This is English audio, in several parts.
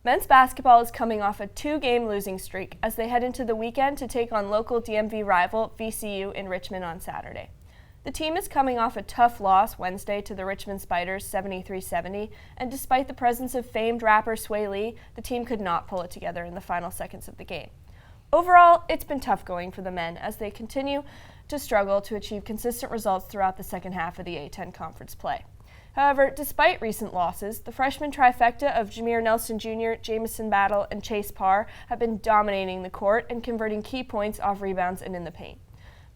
Men's basketball is coming off a 2-game losing streak as they head into the weekend to take on local DMV rival VCU in Richmond on Saturday. The team is coming off a tough loss Wednesday to the Richmond Spiders 73-70, and despite the presence of famed rapper Sway Lee, the team could not pull it together in the final seconds of the game. Overall, it's been tough going for the men as they continue to struggle to achieve consistent results throughout the second half of the A-10 conference play. However, despite recent losses, the freshman trifecta of Jameer Nelson Jr., Jamison Battle, and Chase Parr have been dominating the court and converting key points off rebounds and in the paint.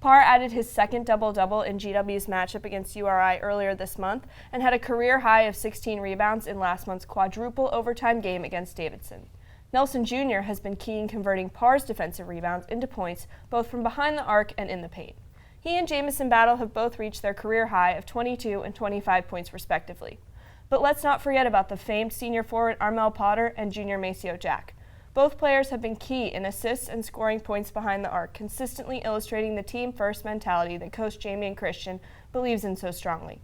Parr added his second double-double in GW's matchup against URI earlier this month and had a career high of 16 rebounds in last month's quadruple overtime game against Davidson. Nelson Jr. has been key in converting Parr's defensive rebounds into points both from behind the arc and in the paint. He and Jamison Battle have both reached their career high of 22 and 25 points respectively. But let's not forget about the famed senior forward Armel Potter and junior Maceo Jack. Both players have been key in assists and scoring points behind the arc, consistently illustrating the team-first mentality that Coach Jamie and Christian believes in so strongly.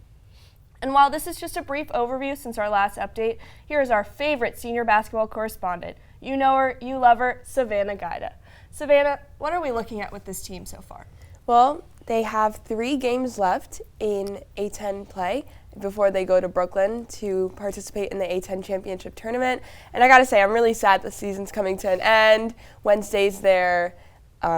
And while this is just a brief overview since our last update, here is our favorite senior basketball correspondent. You know her, you love her, Savannah Guida. Savannah, what are we looking at with this team so far? Well, they have 3 games left in A-10 play before they go to Brooklyn to participate in the A-10 championship tournament. And I gotta say, I'm really sad the season's coming to an end. Wednesday's their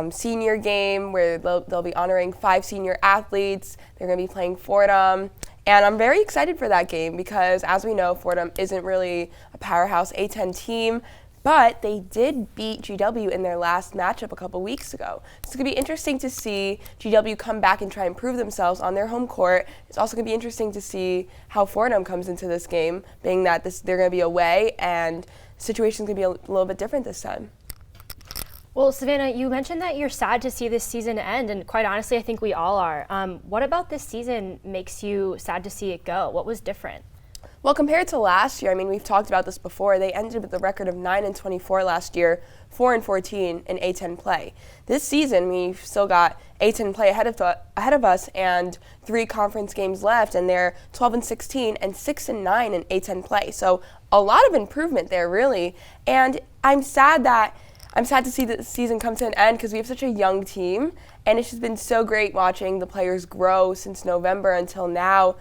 senior game where they'll be honoring 5 senior athletes. They're gonna be playing Fordham. And I'm very excited for that game because, as we know, Fordham isn't really a powerhouse A-10 team, but they did beat GW in their last matchup a couple weeks ago. So it's going to be interesting to see GW come back and try and prove themselves on their home court. It's also going to be interesting to see how Fordham comes into this game, being that they're going to be away and the situation's going to be a little bit different this time. Well, Savannah, you mentioned that you're sad to see this season end, and quite honestly, I think we all are. What about this season makes you sad to see it go? What was different? Well, compared to last year, I mean, we've talked about this before. They ended with a record of 9-24 last year, 4-14 in A-10 play. This season, we've still got A-10 play ahead of us and 3 conference games left, and they're 12-16 and 6-9 in A-10 play. So a lot of improvement there, really. And I'm sad to see the season come to an end because we have such a young team, and it's just been so great watching the players grow since November until now.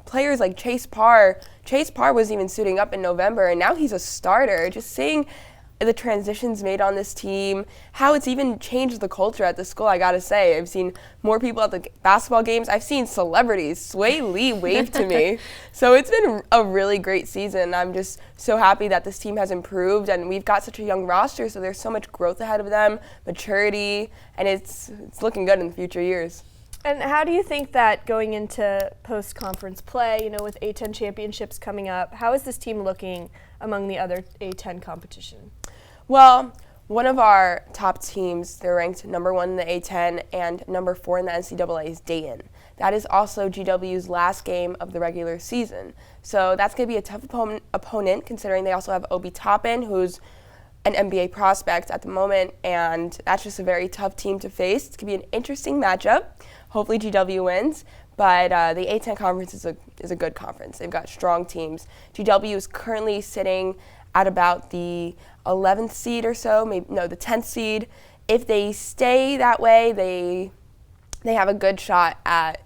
Players like Chase Parr wasn't even suiting up in November, and now he's a starter. Just seeing the transitions made on this team, how it's even changed the culture at the school, I gotta say. I've seen more people at the basketball games. I've seen celebrities. Sway Lee waved to me. So it's been a really great season. I'm just so happy that this team has improved, and we've got such a young roster, so there's so much growth ahead of them, maturity, and it's looking good in the future years. And how do you think that going into post-conference play, with A-10 championships coming up, how is this team looking among the other A-10 competition? Well, one of our top teams, they're ranked number 1 in the A-10 and number 4 in the NCAA is Dayton. That is also GW's last game of the regular season. So that's going to be a tough opponent considering they also have Obi Toppin, who's an NBA prospect at the moment, and that's just a very tough team to face. It's going to be an interesting matchup. Hopefully GW wins, but the A-10 conference is a good conference. They've got strong teams. GW is currently sitting at about the 11th seed or so, the 10th seed. If they stay that way, they have a good shot at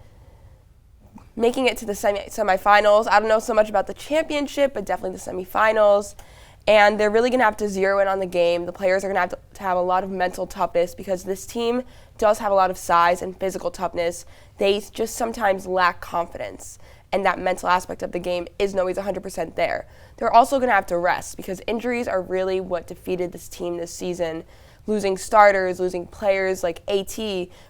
making it to the semifinals. I don't know so much about the championship, but definitely the semifinals. And they're really going to have to zero in on the game. The players are going to have a lot of mental toughness because this team does have a lot of size and physical toughness. They just sometimes lack confidence, and that mental aspect of the game isn't always 100% there. They're also going to have to rest because injuries are really what defeated this team this season. Losing starters, losing players like AT.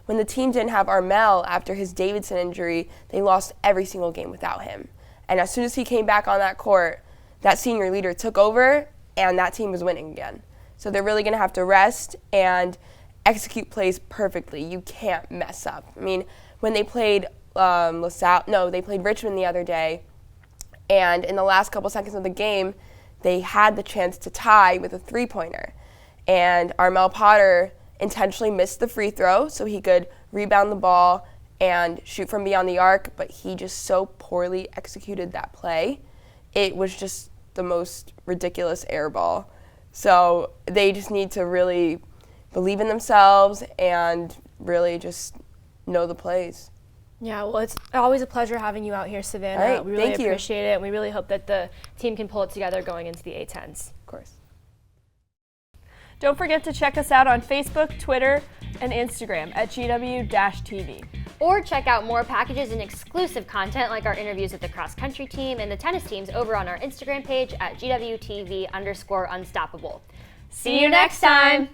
When the team didn't have Armel after his Davidson injury, they lost every single game without him. And as soon as he came back on that court, that senior leader took over, and that team was winning again. So they're really going to have to rest and execute plays perfectly. You can't mess up. I mean, when they played they played Richmond the other day, and in the last couple seconds of the game, they had the chance to tie with a three-pointer. And Armel Potter intentionally missed the free throw so he could rebound the ball and shoot from beyond the arc, but he just so poorly executed that play. It was just the most ridiculous air ball. So they just need to really believe in themselves and really just know the plays. Yeah, well, it's always a pleasure having you out here, Savannah. All right, we really thank you. appreciate it, and we really hope that the team can pull it together going into the A10s. Of course. Don't forget to check us out on Facebook, Twitter, and Instagram at GW-TV. Or check out more packages and exclusive content like our interviews with the cross country team and the tennis teams over on our Instagram page at GWTV_unstoppable. See you next time!